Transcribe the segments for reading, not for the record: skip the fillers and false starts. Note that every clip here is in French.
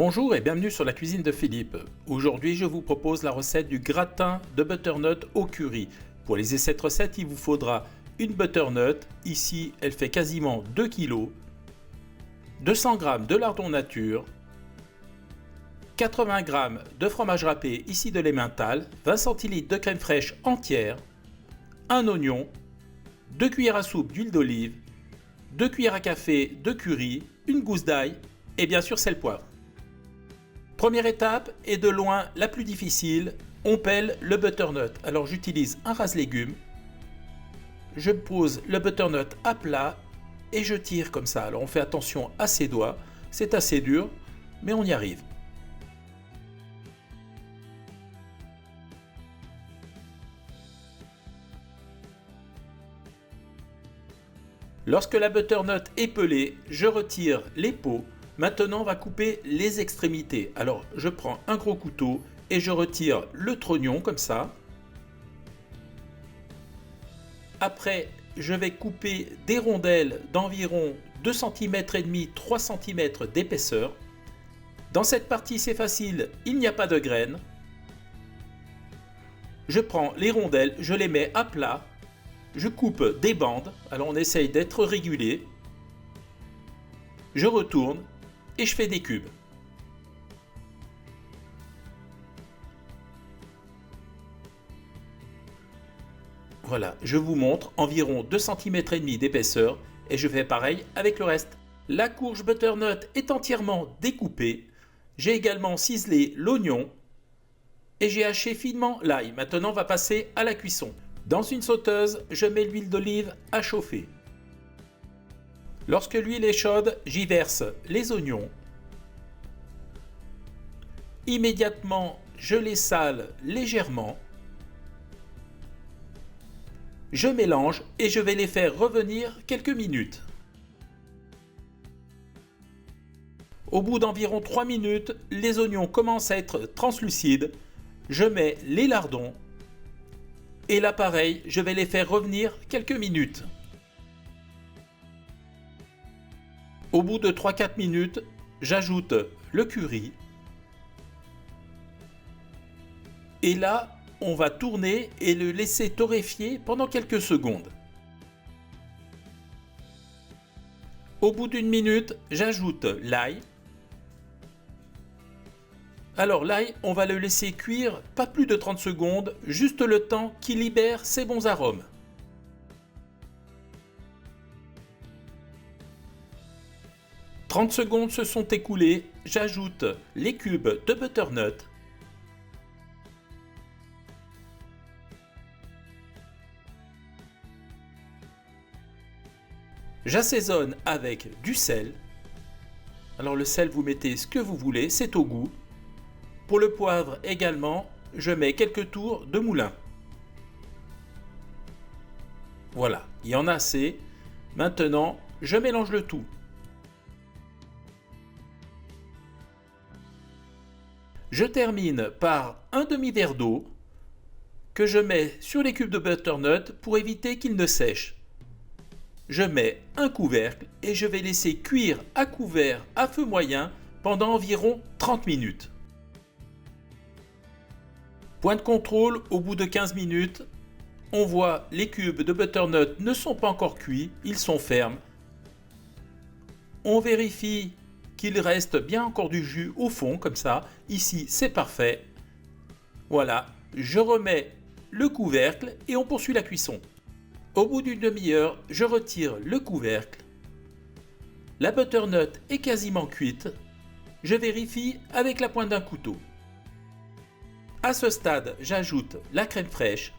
Bonjour et bienvenue sur la cuisine de Philippe. Aujourd'hui, je vous propose la recette du gratin de butternut au curry. Pour réaliser cette recette, il vous faudra une butternut. Ici, elle fait quasiment 2 kg, 200 g de lardon nature, 80 g de fromage râpé, ici de l'emmental, 20 cl de crème fraîche entière, un oignon, 2 cuillères à soupe d'huile d'olive, 2 cuillères à café de curry, une gousse d'ail et bien sûr sel poivre. Première étape et de loin la plus difficile, on pèle le butternut. Alors j'utilise un rase-légumes, je pose le butternut à plat et je tire comme ça. Alors on fait attention à ses doigts, c'est assez dur, mais on y arrive. Lorsque la butternut est pelée, je retire les peaux. Maintenant, on va couper les extrémités. Alors, je prends un gros couteau et je retire le trognon comme ça. Après, je vais couper des rondelles d'environ 2,5 cm, 3 cm d'épaisseur. Dans cette partie, c'est facile, il n'y a pas de graines. Je prends les rondelles, je les mets à plat. Je coupe des bandes. Alors, on essaye d'être régulier. Je retourne. Et je fais des cubes. Voilà, je vous montre environ 2,5 cm d'épaisseur et je fais pareil avec le reste. La courge butternut est entièrement découpée. J'ai également ciselé l'oignon et j'ai haché finement l'ail. Maintenant, on va passer à la cuisson. Dans une sauteuse, je mets l'huile d'olive à chauffer. Lorsque l'huile est chaude, j'y verse les oignons. Immédiatement, je les sale légèrement. Je mélange et je vais les faire revenir quelques minutes. Au bout d'environ 3 minutes, les oignons commencent à être translucides. Je mets les lardons. Et là pareil, je vais les faire revenir quelques minutes. Au bout de 3-4 minutes, j'ajoute le curry. Et là, on va tourner et le laisser torréfier pendant quelques secondes. Au bout d'une minute, j'ajoute l'ail. Alors l'ail, on va le laisser cuire pas plus de 30 secondes, juste le temps qu'il libère ses bons arômes. « 30 secondes se sont écoulées, j'ajoute les cubes de butternut. J'assaisonne avec du sel. Alors le sel, vous mettez ce que vous voulez, c'est au goût. Pour le poivre également, je mets quelques tours de moulin. Voilà, il y en a assez. Maintenant, je mélange le tout. Je termine par un demi-verre d'eau que je mets sur les cubes de butternut pour éviter qu'ils ne sèchent. Je mets un couvercle et je vais laisser cuire à couvert à feu moyen pendant environ 30 minutes. Point de contrôle, au bout de 15 minutes, on voit les cubes de butternut ne sont pas encore cuits, ils sont fermes. On vérifie qu'il reste bien encore du jus au fond, comme ça. Ici, c'est parfait. Voilà, je remets le couvercle et on poursuit la cuisson. Au bout d'une demi-heure, je retire le couvercle. La butternut est quasiment cuite. Je vérifie avec la pointe d'un couteau. À ce stade, j'ajoute la crème fraîche.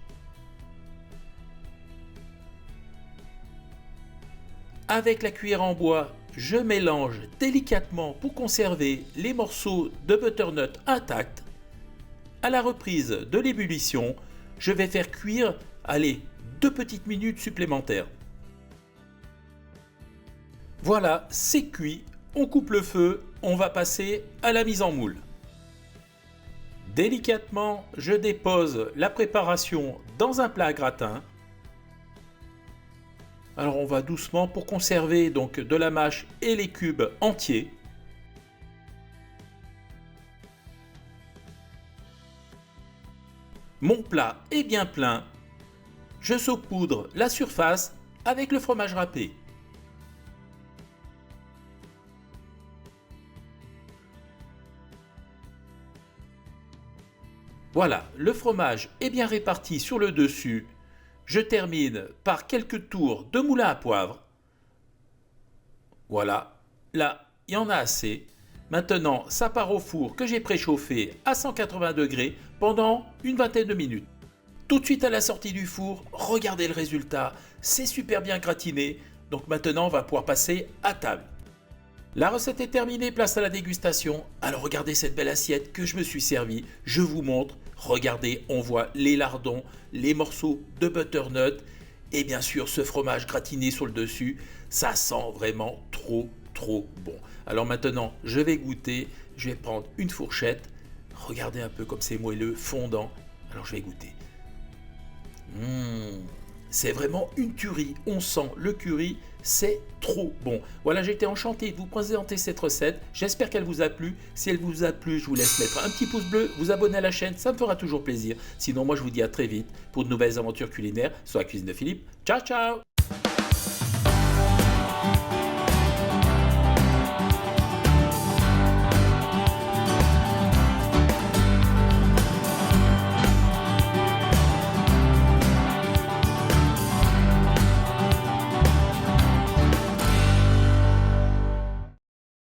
Avec la cuillère en bois, je mélange délicatement pour conserver les morceaux de butternut intacts. À la reprise de l'ébullition, je vais faire cuire, allez, 2 petites minutes supplémentaires. Voilà, c'est cuit. On coupe le feu. On va passer à la mise en moule. Délicatement, je dépose la préparation dans un plat à gratin. Alors on va doucement pour conserver donc de la mâche et les cubes entiers. Mon plat est bien plein. Je saupoudre la surface avec le fromage râpé. Voilà, le fromage est bien réparti sur le dessus. Je termine par quelques tours de moulin à poivre. Voilà, là, il y en a assez. Maintenant, ça part au four que j'ai préchauffé à 180 degrés pendant une vingtaine de minutes. Tout de suite à la sortie du four, regardez le résultat, c'est super bien gratiné. Donc maintenant, on va pouvoir passer à table. La recette est terminée, place à la dégustation. Alors regardez cette belle assiette que je me suis servi. Je vous montre. Regardez, on voit les lardons, les morceaux de butternut et bien sûr ce fromage gratiné sur le dessus. Ça sent vraiment trop bon. Alors maintenant, je vais goûter. Je vais prendre une fourchette. Regardez un peu comme c'est moelleux, fondant. Alors je vais goûter. C'est vraiment une tuerie, on sent le curry, c'est trop bon. Voilà, j'étais enchanté de vous présenter cette recette, j'espère qu'elle vous a plu. Si elle vous a plu, je vous laisse mettre un petit pouce bleu, vous abonner à la chaîne, ça me fera toujours plaisir. Sinon, moi je vous dis à très vite pour de nouvelles aventures culinaires sur la cuisine de Philippe. Ciao, ciao!